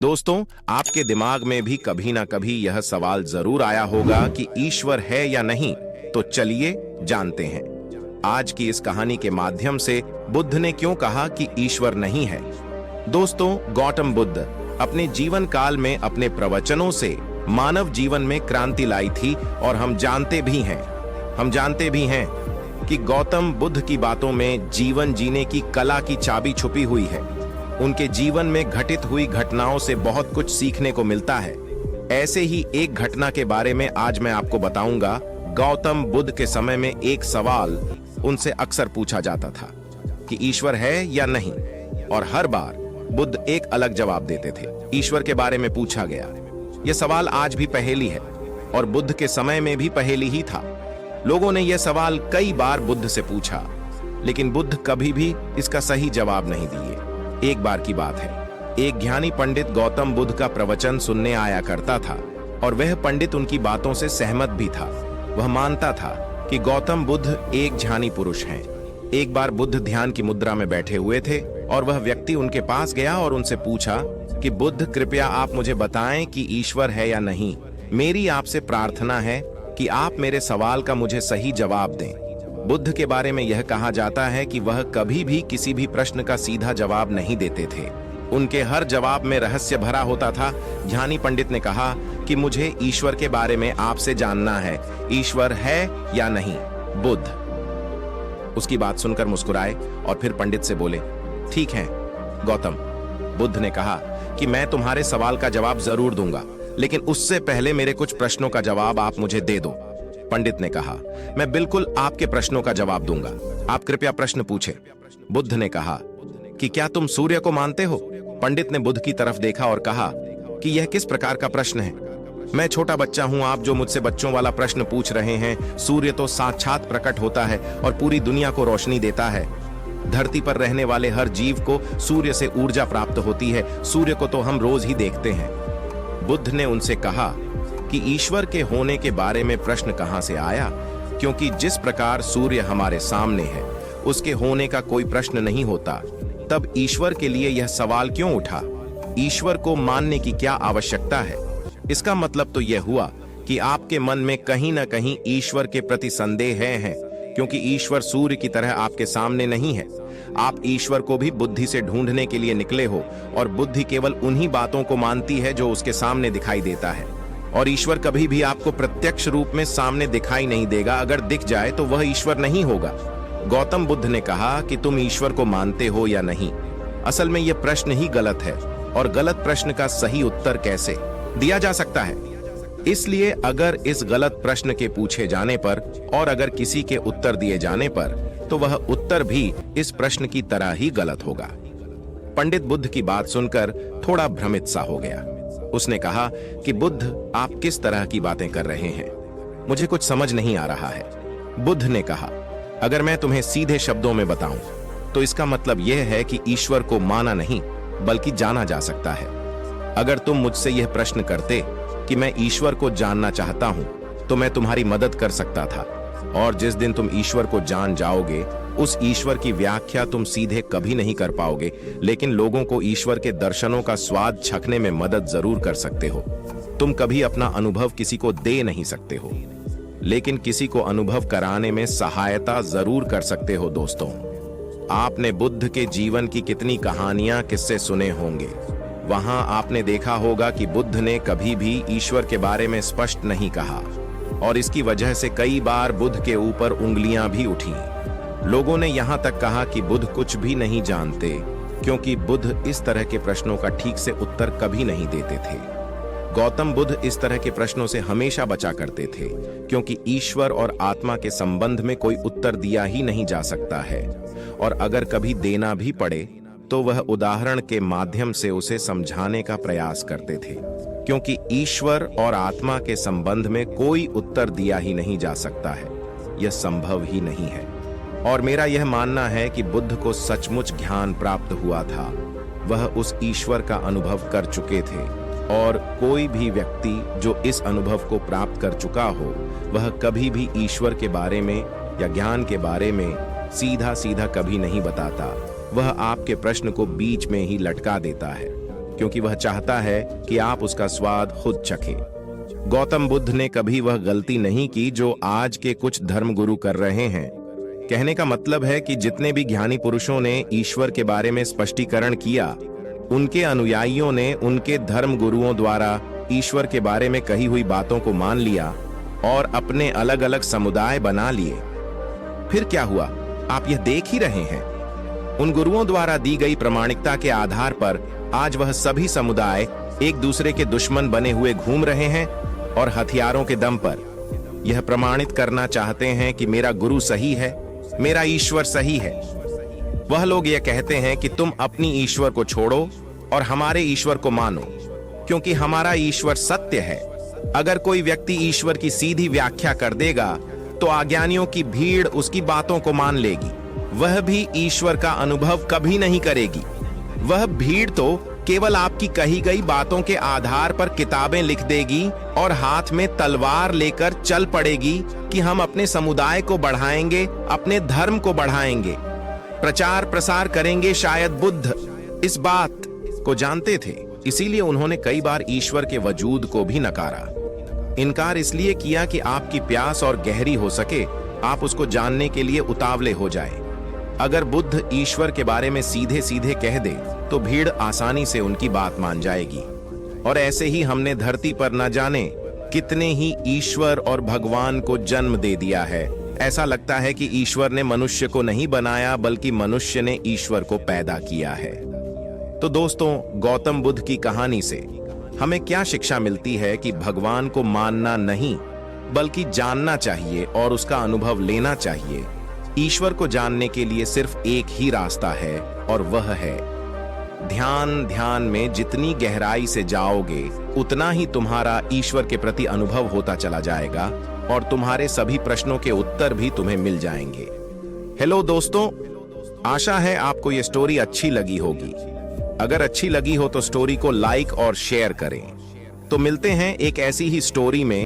दोस्तों, आपके दिमाग में भी कभी ना कभी यह सवाल जरूर आया होगा कि ईश्वर है या नहीं। तो चलिए जानते हैं। आज की इस कहानी के माध्यम से बुद्ध ने क्यों कहा कि ईश्वर नहीं है। दोस्तों, गौतम बुद्ध अपने जीवन काल में अपने प्रवचनों से मानव जीवन में क्रांति लाई थी और हम जानते भी हैं कि गौतम बुद्ध की बातों में जीवन जीने की कला की चाबी छुपी हुई है। उनके जीवन में घटित हुई घटनाओं से बहुत कुछ सीखने को मिलता है। ऐसे ही एक घटना के बारे में आज मैं आपको बताऊंगा। गौतम बुद्ध के समय में एक सवाल उनसे अक्सर पूछा जाता था कि ईश्वर है या नहीं, और हर बार बुद्ध एक अलग जवाब देते थे। ईश्वर के बारे में पूछा गया यह सवाल आज भी पहेली है और बुद्ध के समय में भी पहेली ही था। लोगों ने यह सवाल कई बार बुद्ध से पूछा, लेकिन बुद्ध कभी भी इसका सही जवाब नहीं दिए। एक बार की बात है, एक ज्ञानी पंडित गौतम बुद्ध का प्रवचन सुनने आया करता था और वह पंडित उनकी बातों से सहमत भी था। वह मानता था कि गौतम बुद्ध एक ज्ञानी पुरुष हैं। एक बार बुद्ध ध्यान की मुद्रा में बैठे हुए थे और वह व्यक्ति उनके पास गया और उनसे पूछा कि बुद्ध, कृपया आप मुझे बताएं कि ईश्वर है या नहीं। मेरी आपसे प्रार्थना है कि आप मेरे सवाल का मुझे सही जवाब दें। बुद्ध के बारे में यह कहा जाता है कि वह कभी भी किसी भी प्रश्न का सीधा जवाब नहीं देते थे। उनके हर जवाब में रहस्य भरा होता था। ज्ञानी पंडित ने कहा कि मुझे ईश्वर के बारे में आपसे जानना है। ईश्वर है या नहीं? बुद्ध उसकी बात सुनकर मुस्कुराए और फिर पंडित से बोले, ठीक है गौतम। बुद्ध ने कहा कि मैं तुम्हारे सवाल का जवाब जरूर दूंगा, लेकिन उससे पहले मेरे कुछ प्रश्नों का जवाब आप मुझे दे दो। पंडित ने कहा, मैं बिल्कुल आपके प्रश्नों का जवाब दूंगा। आप कृपया प्रश्न पूछें। बुद्ध ने कहा कि क्या तुम सूर्य को मानते हो? पंडित ने बुद्ध की तरफ देखा और कहा कि यह किस प्रकार का प्रश्न है? मैं छोटा बच्चा हूं, आप जो मुझसे बच्चों वाला प्रश्न पूछ रहे हैं। सूर्य तो साक्षात प्रकट होता है और पूरी दुनिया को रोशनी देता है। धरती पर रहने वाले हर जीव को सूर्य से ऊर्जा प्राप्त होती है। सूर्य को तो हम रोज ही देखते हैं। बुद्ध ने उनसे कहा कि ईश्वर के होने के बारे में प्रश्न कहां से आया, क्योंकि जिस प्रकार सूर्य हमारे सामने है उसके होने का कोई प्रश्न नहीं होता। तब ईश्वर के लिए यह सवाल क्यों उठा? ईश्वर को मानने की क्या आवश्यकता है? इसका मतलब तो यह हुआ कि आपके मन में कहीं ना कहीं ईश्वर के प्रति संदेह है, क्योंकि ईश्वर सूर्य की तरह आपके सामने नहीं है। आप ईश्वर को भी बुद्धि से ढूंढने के लिए निकले हो और बुद्धि केवल उन्हीं बातों को मानती है जो उसके सामने दिखाई देता है। और ईश्वर कभी भी आपको प्रत्यक्ष रूप में सामने दिखाई नहीं देगा। अगर दिख जाए तो वह ईश्वर नहीं होगा। गौतम बुद्ध ने कहा कि तुम ईश्वर को मानते हो या नहीं। असल में यह प्रश्न ही गलत है, और गलत प्रश्न का सही उत्तर कैसे दिया जा सकता है? इसलिए अगर इस गलत प्रश्न के पूछे जाने पर और अगर किसी के उत्तर दिए जाने पर, तो वह उत्तर भी इस प्रश्न की तरह ही गलत होगा। पंडित बुद्ध की बात सुनकर थोड़ा भ्रमित सा हो गया। उसने कहा कि बुद्ध, आप किस तरह की बातें कर रहे हैं? मुझे कुछ समझ नहीं आ रहा है। बुद्ध ने कहा, अगर मैं तुम्हें सीधे शब्दों में बताऊं तो इसका मतलब यह है कि ईश्वर को माना नहीं बल्कि जाना जा सकता है। अगर तुम मुझसे यह प्रश्न करते कि मैं ईश्वर को जानना चाहता हूं, तो मैं तुम्हारी मदद कर सकता था। और जिस दिन तुम ईश्वर को जान जाओगे, उस ईश्वर की व्याख्या तुम सीधे कभी नहीं कर पाओगे, लेकिन लोगों को ईश्वर के दर्शनों का स्वाद चखने में मदद जरूर कर सकते हो। तुम कभी अपना अनुभव किसी को दे नहीं सकते हो, लेकिन किसी को अनुभव कराने में सहायता जरूर कर सकते हो। दोस्तों, आपने बुद्ध के जीवन की कितनी कहानियां, किस्से सुने होंगे। वहां आपने देखा होगा कि बुद्ध ने कभी भी ईश्वर के बारे में स्पष्ट नहीं कहा, और इसकी वजह से कई बार बुद्ध के ऊपर उंगलियां भी उठी। लोगों ने यहां तक कहा कि बुद्ध कुछ भी नहीं जानते, क्योंकि बुद्ध इस तरह के प्रश्नों का ठीक से उत्तर कभी नहीं देते थे। गौतम बुद्ध इस तरह के प्रश्नों से हमेशा बचा करते थे, क्योंकि ईश्वर और आत्मा के संबंध में कोई उत्तर दिया ही नहीं जा सकता है, और अगर कभी देना भी पड़े तो वह उदाहरण के माध्यम से उसे समझाने का प्रयास करते थे, क्योंकि ईश्वर और आत्मा के संबंध में कोई उत्तर दिया ही नहीं जा सकता है। यह संभव ही नहीं है। और मेरा यह मानना है कि बुद्ध को सचमुच ज्ञान प्राप्त हुआ था। वह उस ईश्वर का अनुभव कर चुके थे, और कोई भी व्यक्ति जो इस अनुभव को प्राप्त कर चुका हो, वह कभी भी ईश्वर के बारे में या ज्ञान के बारे में सीधा सीधा कभी नहीं बताता। वह आपके प्रश्न को बीच में ही लटका देता है। क्योंकि वह चाहता है कि आप उसका स्वाद खुद चखें। गौतम बुद्ध ने कभी वह गलती नहीं की जो आज के कुछ धर्मगुरु कर रहे हैं। कहने का मतलब है कि जितने भी ज्ञानी पुरुषों ने ईश्वर के बारे में स्पष्टीकरण किया, उनके अनुयायियों ने उनके धर्म गुरुओं द्वारा ईश्वर के बारे में कही हुई बातों को मान लिया और अपने अलग अलग समुदाय बना लिए। फिर क्या हुआ, आप यह देख ही रहे हैं। उन गुरुओं द्वारा दी गई प्रामाणिकता के आधार पर आज वह सभी समुदाय एक दूसरे के दुश्मन बने हुए घूम रहे हैं और हथियारों के दम पर यह प्रमाणित करना चाहते हैं कि मेरा गुरु सही है, मेरा ईश्वर सही है। वह लोग यह कहते हैं कि तुम अपनी ईश्वर को छोड़ो और हमारे ईश्वर को मानो, क्योंकि हमारा ईश्वर सत्य है। अगर कोई व्यक्ति ईश्वर की सीधी व्याख्या कर देगा तो अज्ञानियों की भीड़ उसकी बातों को मान लेगी। वह भी ईश्वर का अनुभव कभी नहीं करेगी। वह भीड़ तो केवल आपकी कही गई बातों के आधार पर किताबें लिख देगी और हाथ में तलवार लेकर चल पड़ेगी कि हम अपने समुदाय को बढ़ाएंगे, अपने धर्म को बढ़ाएंगे, प्रचार प्रसार करेंगे। शायद बुद्ध इस बात को जानते थे, इसीलिए उन्होंने कई बार ईश्वर के वजूद को भी नकारा। इनकार इसलिए किया कि आपकी प्यास और गहरी हो सके, आप उसको जानने के लिए उतावले हो जाए। अगर बुद्ध ईश्वर के बारे में सीधे सीधे कह दे तो भीड़ आसानी से उनकी बात मान जाएगी। और ऐसे ही हमने धरती पर न जाने कितने ही ईश्वर और भगवान को जन्म दे दिया है। ऐसा लगता है कि ईश्वर ने मनुष्य को नहीं बनाया, बल्कि मनुष्य ने ईश्वर को पैदा किया है। तो दोस्तों, गौतम बुद्ध की कहानी से हमें क्या शिक्षा मिलती है कि भगवान को मानना नहीं, बल्कि जानना चाहिए और उसका अनुभव लेना चाहिए। ईश्वर को जानने के लिए सिर्फ एक ही रास्ता है और वह है ध्यान। ध्यान में जितनी गहराई से जाओगे, उतना ही तुम्हारा ईश्वर के प्रति अनुभव होता चला जाएगा और तुम्हारे सभी प्रश्नों के उत्तर भी तुम्हें मिल जाएंगे। हेलो दोस्तों, आशा है आपको यह स्टोरी अच्छी लगी होगी। अगर अच्छी लगी हो तो स्टोरी को लाइक और शेयर करें। तो मिलते हैं एक ऐसी ही स्टोरी में।